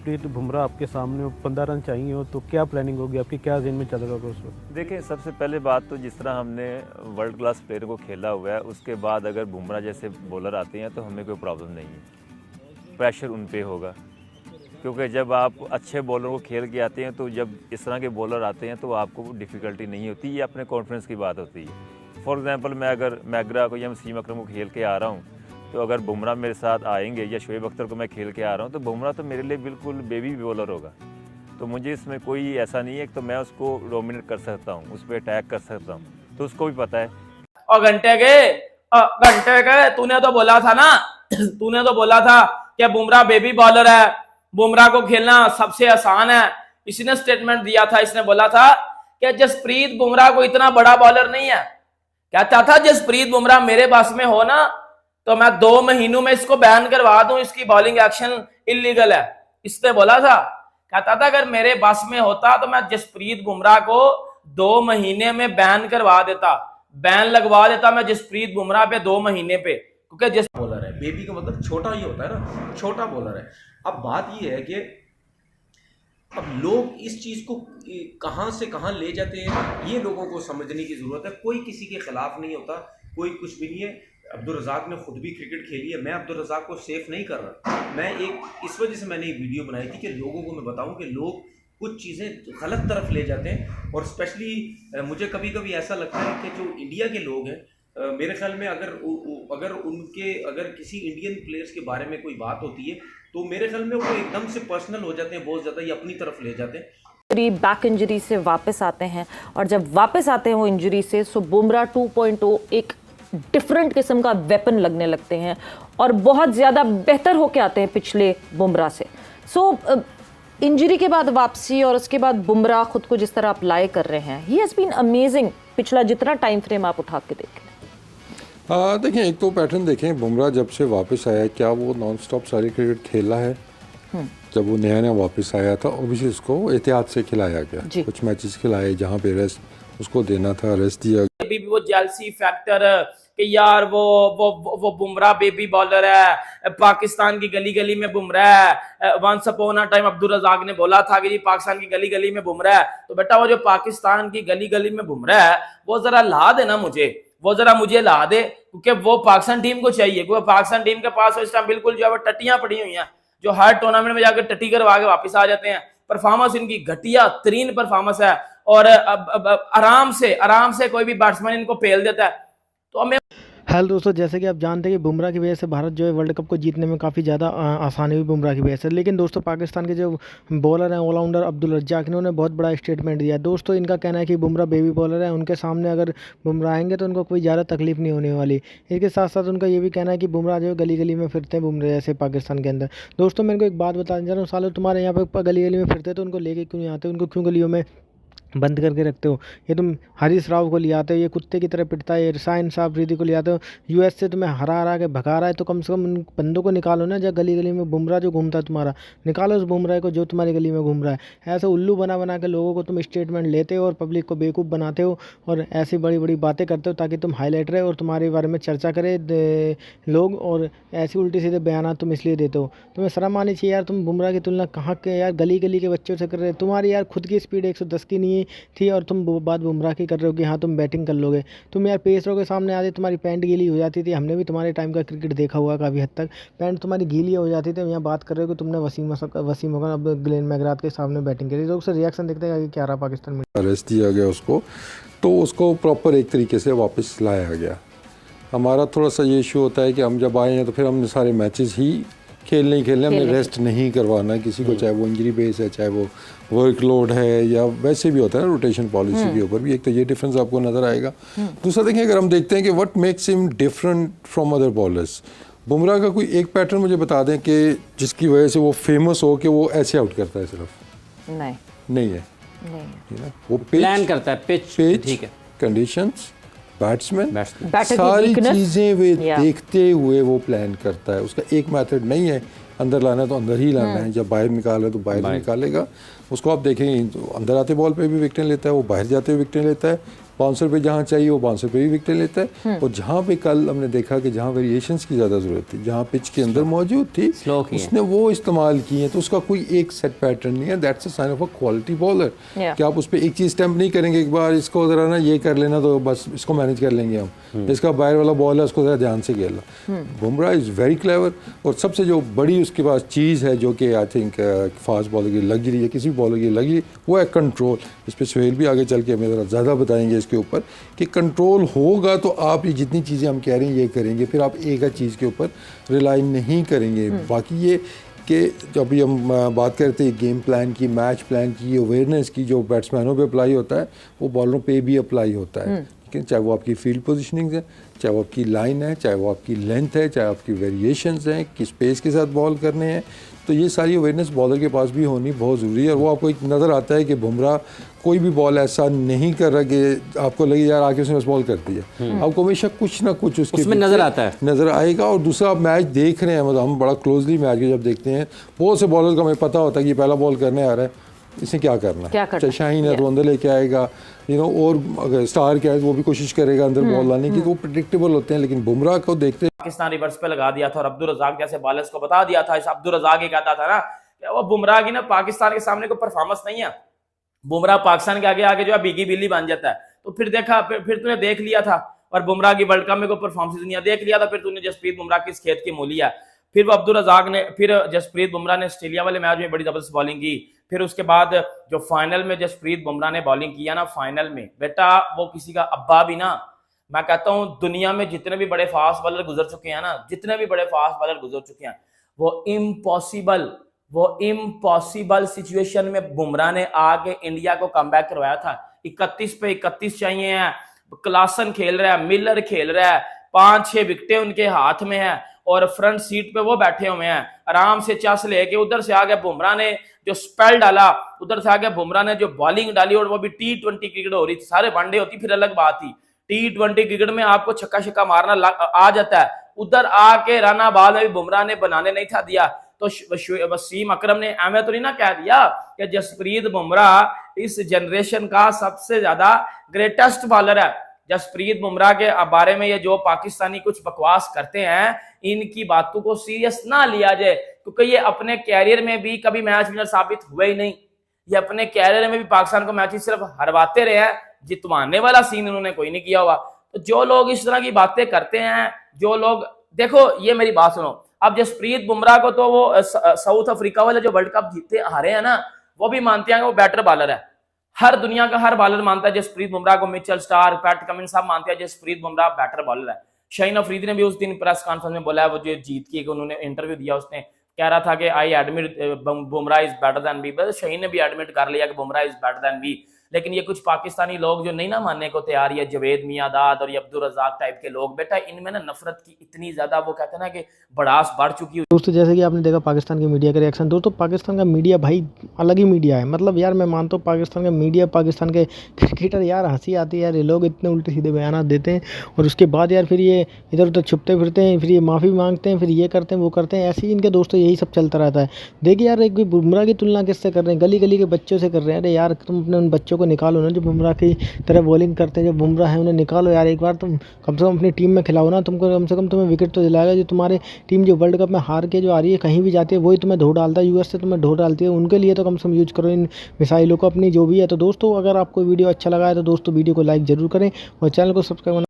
जसप्रीत बुमराह आपके सामने 15 रन चाहिए हो तो क्या प्लानिंग होगी आपकी, क्या जेन में चल रहा होगा उस वक्त? देखें, सबसे पहले बात तो जिस तरह हमने वर्ल्ड क्लास प्लेयर को खेला हुआ है, उसके बाद अगर बुमराह जैसे बॉलर आते हैं तो हमें कोई प्रॉब्लम नहीं है। प्रेशर उन पे होगा, क्योंकि जब आप अच्छे बॉलर को खेल के आते हैं तो जब इस तरह के बॉलर आते हैं तो आपको डिफ़िकल्टी नहीं होती, ये अपने कॉन्फिडेंस की बात होती है। फॉर एग्ज़ाम्पल, मैं अगर मैगरा को या वसीम अकरम को खेल के आ रहा हूँ, तो अगर बुमराह मेरे साथ आएंगे या शोएब अख्तर को मैं खेल के आ रहा हूँ, तो बुमराह तो मेरे लिए बिल्कुल बेबी बॉलर होगा। तो मुझे इसमें कोई ऐसा नहीं है कि तो मैं उसको डोमिनेट कर सकता हूँ, उस पर अटैक कर सकता हूँ, तो उसको भी पता है। और घंटे गए तूने तो बोला था ना तूने तो बोला था कि बुमराह बेबी बॉलर है, बुमराह को खेलना सबसे आसान है। इसने स्टेटमेंट दिया था, इसने बोला था कि जसप्रीत बुमराह को इतना बड़ा बॉलर नहीं है। कहता था जसप्रीत बुमराह मेरे बस में हो ना तो मैं 2 महीनों में इसको बैन करवा दूं, इसकी बॉलिंग एक्शन इलीगल है, इसने बोला था। कहता था अगर मेरे बस में होता तो मैं जसप्रीत बुमराह को 2 महीने में बैन करवा देता, बैन लगवा देता मैं जसप्रीत बुमराह पे 2 महीने पे, क्योंकि जिस बॉलर है, बेबी का मतलब छोटा ही होता है ना, छोटा बॉलर है। अब बात ये है कि अब लोग इस चीज को कहां से कहां ले जाते हैं, ये लोगों को समझने की जरूरत है। कोई किसी के खिलाफ नहीं होता, कोई कुछ भी नहीं है। अब्दुल रज़ाक ने खुद भी क्रिकेट खेली है, मैं अब्दुल रज़ाक को सेफ नहीं कर रहा। मैं इस वजह से मैंने एक वीडियो बनाई थी कि लोगों को मैं बताऊं कि लोग कुछ चीज़ें गलत तरफ ले जाते हैं। और स्पेशली मुझे कभी कभी ऐसा लगता है कि जो इंडिया के लोग हैं, मेरे ख्याल में अगर किसी इंडियन प्लेयर्स के बारे में कोई बात होती है तो मेरे ख्याल में वो एकदम से पर्सनल हो जाते हैं, बहुत ज़्यादा ये अपनी तरफ ले जाते हैं। बैक इंजरी से वापस आते हैं और जब वापस आते हैं वो इंजरी से, सो बुमराह 2.0 एक डिफरेंट किस्म का वेपन लगने लगते हैं और बहुत ज़्यादा बेहतर होके आते हैं पिछले बुमराह से। सो इंजरी के बाद वापसी और उसके बाद बुमराह खुद को जिस तरह अप्लाई कर रहे हैं, ही हैज़ बीन अमेजिंग। पिछला जितना टाइम फ्रेम आप उठा के देखें, देखें, एक तो पैटर्न देखें, बुमराह जब से वापस आया, क्या वो नॉन स्टॉप सारी क्रिकेट खेला है? जब वो नया वापस आया था, ऑब्वियसली उसको एहतियात से खिलाया गया, कुछ मैचेस खिलाए जहाँ पे रेस्ट उसको देना था, रेस्ट दिया। अभी भी वो जेलसी फैक्टर कि यार वो बुमराह बेबी बॉलर है, पाकिस्तान की गली गली में बुमराह है। Once upon a time Abdul Razzaq ने बोला था कि जी पाकिस्तान की गली गली में बुमराह है, तो बेटा वो जो पाकिस्तान की गली गली में बुमराह है वो जरा ला देना मुझे, वो जरा मुझे ला दे, क्योंकि वो पाकिस्तान टीम को चाहिए। क्योंकि पाकिस्तान टीम के पास इस टाइम बिल्कुल जो है वो टट्टियां पड़ी हुई हैं, जो हर टूर्नामेंट में जाकर टट्टी करवा के वापस आ जाते हैं। परफॉर्मेंस इनकी घटिया तरीन परफॉर्मेंस है और अब आराम से कोई भी बैट्समैन इनको पेल देता है। तो हमें हेलो दोस्तों, जैसे कि आप जानते हैं कि बुमराह की वजह से भारत जो है वर्ल्ड कप को जीतने में काफ़ी ज़्यादा आसानी हुई बुमराह की वजह से। लेकिन दोस्तों पाकिस्तान के जो बॉलर हैं ऑलराउंडर अब्दुल रज़ाक, इन्होंने बहुत बड़ा स्टेटमेंट दिया। दोस्तों इनका कहना है कि बुमराह बेबी बॉलर है, उनके सामने अगर बुमराह आएंगे तो उनको कोई ज़्यादा तकलीफ नहीं होने वाली। इसके साथ साथ उनका ये भी कहना है कि बुमराह जो है गली गली में फिरते हैं बुमराह जैसे पाकिस्तान के अंदर। दोस्तों मेरे को एक बात बताना चाह रहा हूँ, सालों तुम्हारे यहाँ पर गली गली में फिरते तो उनको लेके क्यों नहीं आते? उनको क्यों गलियों में बंद करके रखते हो? ये तुम हरीश राव को ले आते हो, ये कुत्ते की तरह पिटता है, ये रसायन साहब रीति को ले आते हो, यूएस से तुम्हें हरा के भगा रहा है, तो कम से कम उन बंदों को निकालो ना। जब गली गली में बुमराह जो घूमता है तुम्हारा, निकालो उस बुमराह को जो तुम्हारी गली में घूम रहा है। ऐसे उल्लू बना के लोगों को तुम स्टेटमेंट लेते हो और पब्लिक को बेवकूफ़ बनाते हो और ऐसी बड़ी बड़ी बातें करते हो ताकि तुम हाईलाइट रहे और तुम्हारे बारे में चर्चा करे लोग, और ऐसी उल्टी सीधे बयान तुम इसलिए देते हो। तुम्हें शर्म आनी चाहिए यार। तुम बुमराह की तुलना कहाँ के यार गली गली के बच्चों से कर रहे हो? तुम्हारी यार खुद की स्पीड 110 की नहीं थी और तुम बात बुमराह की कर रहे हो कि हाँ तुम बैटिंग कर लोगे। तुम यार पेसरों के सामने आते तुम्हारी पैंट गीली हो जाती थी। हमने भी तुम्हारे टाइम का क्रिकेट देखा हुआ काफ़ी हद तक, पैंट तुम्हारी गीली हो जाती थी। यहाँ बात कर रहे हो कि तुमने वसीम अकरम अब ग्लेन मैकग्राथ के सामने बैटिंग करी, तो उससे रिएक्शन देखते हैं कि क्या रहा पाकिस्तान में। अरेस्ट दिया गया उसको, तो उसको प्रॉपर एक तरीके से वापस लाया गया। हमारा थोड़ा सा ये इशू होता है कि हम जब आए हैं तो फिर हमने सारे मैचेस ही खेलने हमने रेस्ट नहीं करवाना किसी को, चाहे वो इंजरी बेस है, चाहे वो वर्कलोड है, या वैसे भी होता है ना रोटेशन पॉलिसी के ऊपर भी। एक तो ये डिफरेंस आपको नज़र आएगा। दूसरा देखें, अगर हम देखते हैं कि what makes him different from other bowlers, Bumrah का कोई एक पैटर्न मुझे बता दें कि जिसकी वजह से वो फेमस हो कि वो ऐसे आउट करता है? सिर्फ नहीं है, वो प्लान करता है, पिच ठीक है, कंडीशंस, बैट्समैन, सारी चीज़ें वे देखते हुए वो प्लान करता है। उसका एक मेथड नहीं है, अंदर लाना है तो अंदर ही लाना है, जब बाहर निकालना है तो बाहर निकालेगा। उसको आप देखेंगे तो अंदर आते बॉल पे भी विकेटें लेता है, वो बाहर जाते हुए विकेटें लेता है, 500 रुपये जहाँ चाहिए वो 500 रुपये भी विकेट लेता है। और जहाँ पे कल हमने देखा कि जहाँ वेरिएशंस की ज़्यादा ज़रूरत थी, जहाँ पिच के अंदर मौजूद थी, उसने वो इस्तेमाल की है। तो उसका कोई एक सेट पैटर्न नहीं है। That's a sign of a quality bowler कि आप उस पर एक चीज़ स्टैम्प नहीं करेंगे, एक बार इसको ज़रा ना ये कर लेना तो बस इसको मैनेज कर लेंगे हम। जिसका बाहर वाला बॉल है उसको ज़रा ध्यान से खेलना। Bumrah is very clever. और सबसे जो बड़ी उसके पास चीज़ है जो कि आई थिंक फास्ट बॉलर की लग्जरी है, किसी भी बॉलर की लग्जरी, वो है कंट्रोल। इस पर सुहेल भी आगे चल के हमें ज़रा ज़्यादा बताएंगे इसके ऊपर कि कंट्रोल होगा तो आप ये जितनी चीज़ें हम कह रहे हैं ये करेंगे, फिर आप एक चीज़ के ऊपर रिलाई नहीं करेंगे। बाकी ये कि जब भी हम बात करते हैं गेम प्लान की, मैच प्लान की, अवेयरनेस की, जो बैट्समैनों पे अप्लाई होता है वो बॉलरों पे भी अप्लाई होता है। लेकिन चाहे वो आपकी फील्ड पोजीशनिंग है, चाहे वो आपकी लाइन है, चाहे वो आपकी लेंथ है, चाहे आपकी वेरिएशंस हैं, किस पेस के साथ बॉल करने हैं, तो ये सारी अवेयरनेस बॉलर के पास भी होनी बहुत ज़रूरी है। और वो आपको एक नज़र आता है कि बुमराह कोई भी बॉल ऐसा नहीं कर रहा कि आपको लगे यार आके उसने बस बॉल कर दिया। आपको हमेशा कुछ ना कुछ उसमें नज़र आता है, नज़र आएगा। और दूसरा आप मैच देख रहे हैं, मतलब हम बड़ा क्लोजली मैच के जब देखते हैं, बहुत से बॉलर को हमें पता होता है कि पहला बॉल करने आ रहा है, इसे क्या करना है। चाहे शाहीन है तो अंदर लेके आएगा, और अगर स्टार क्या है वो भी कोशिश करेगा अंदर बॉल लाने की, तो वो प्रेडिक्टेबल होते हैं। लेकिन बुमराह को देखते पाकिस्तान रिवर्स पे लगा दिया था और अब्दुल रज़ाक जैसे बॉलर्स को बता दिया था। इस अब्दुल रज़ाक ये कहता था ना कि वो बुमराह की ना पाकिस्तान के सामने कोई परफॉर्मेंस नहीं है, बुमराह पाकिस्तान के आगे आगे जो है बिगी बिल्ली बन जाता है। तो फिर देखा, फिर तूने देख लिया था, और बुमराह की वर्ल्ड कप में कोई परफॉर्मेंस नहीं देख लिया था, फिर तूने जसप्रीत बुमराह किस खेत की मूली है। फिर वो अब्दुल रज़ाक ने, फिर जसप्रीत बुमराह ने ऑस्ट्रेलिया वाले मैच में बड़ी जबरदस्त बॉलिंग की। फिर उसके बाद जो फाइनल में जसप्रीत बुमराह ने बॉलिंग किया ना फाइनल में, बेटा वो किसी का अब्बा भी ना, मैं कहता हूं दुनिया में जितने भी बड़े फास्ट बॉलर गुजर चुके हैं ना, जितने भी बड़े फास्ट बॉलर गुजर चुके हैं, वो इम्पॉसिबल सिचुएशन में बुमराह ने आके इंडिया को कमबैक करवाया था। 31 पे 31 चाहिए हैं, क्लासन खेल रहा है, मिलर खेल रहा है, 5-6 विकेटें उनके हाथ में है और फ्रंट सीट पे वो बैठे हुए हैं, आराम से चस लेके उधर से आगे बुमराह ने जो स्पेल डाला, उधर से आगे बुमराह ने जो बॉलिंग डाली, और वो भी T20 क्रिकेट हो रही थी। सारे वनडे होती फिर अलग बात थी, T20 क्रिकेट में आपको छक्का छक्का मारना आ जाता है। उधर आके राना बाल में भी बुमराह ने बनाने नहीं था दिया। तो वसीम अकरम ने एवं तो नहीं ना कह दिया कि जसप्रीत बुमराह इस जनरेशन का सबसे ज्यादा ग्रेटेस्ट बॉलर है। जसप्रीत बुमराह के बारे में ये जो पाकिस्तानी कुछ बकवास करते हैं, इनकी बातों को सीरियस ना लिया जाए, क्योंकि ये अपने कैरियर में भी कभी मैच विनर साबित हुए ही नहीं। ये अपने कैरियर में भी पाकिस्तान को मैच सिर्फ हरवाते रहे हैं, जितवाने वाला सीन इन्होंने कोई नहीं किया हुआ। तो जो लोग इस तरह की बातें करते हैं, जो लोग, देखो ये मेरी बात सुनो, अब जसप्रीत बुमराह को तो वो साउथ अफ्रीका वाले जो वर्ल्ड कप जीते हारे हैं ना, वो भी मानते हैं कि वो बेटर बॉलर है। हर दुनिया का हर बॉलर मानता है जसप्रीत बुमराह को, मिचेल स्टार्क, पैट कमिंस सब मानते हैं जसप्रीत बुमराह बेटर बॉलर है। शाहीन अफरीदी ने भी उस दिन प्रेस कॉन्फ्रेंस में बोला है, वो जो जीत की उन्होंने इंटरव्यू दिया, उसने कह रहा था कि I admit Bumrah is better than B. बस शाहीन ने भी एडमिट कर लिया कि Bumrah is better than B. लेकिन ये कुछ पाकिस्तानी लोग जो नहीं ना मानने को तैयार, ये जवेद मियादाद और ये अब्दुल रज़ाक टाइप के लोग, बेटा इनमें ना नफरत की इतनी ज्यादा, वो कहते हैं ना कि भड़ास बढ़ चुकी है। दोस्तों जैसे कि आपने देखा पाकिस्तान की मीडिया का रिएक्शन, दोस्तों पाकिस्तान का मीडिया भाई अलग ही मीडिया है। मतलब यार मैं मानता हूँ पाकिस्तान का मीडिया, पाकिस्तान के क्रिकेटर, यार हंसी आती है यार, ये लोग इतने उल्टे सीधे बयान देते हैं और उसके बाद यार फिर ये इधर उधर छुपते फिरते हैं, फिर ये माफ़ी मांगते हैं, फिर ये करते हैं वो करते हैं। ऐसे ही इनके दोस्तों यही सब चलता रहता है। देखिए यार एक बुमराह की तुलना किससे कर रहे हैं, गली गली के बच्चों से कर रहे हैं। अरे यार तुम अपने उन बच्चों को निकालो ना जो बुमराह की तरह बॉलिंग करते हैं, जो बुमराह है उन्हें निकालो यार, एक बार तुम कम से कम अपनी टीम में खिलाओ ना, तुमको कम से कम तुम्हें विकेट तो दिलाएगा। जो तुम्हारे टीम जो वर्ल्ड कप में हार के जो आ रही है, कहीं भी जाती है वही तुम्हें धो डालता है, यूएस से तुम्हें धो डालती है। उनके लिए तो कम से कम यूज करो इन मिसाइलों को अपनी जो भी है। तो दोस्तों अगर आपको वीडियो अच्छा लगा है तो दोस्तों वीडियो को लाइक जरूर करें और चैनल को सब्सक्राइब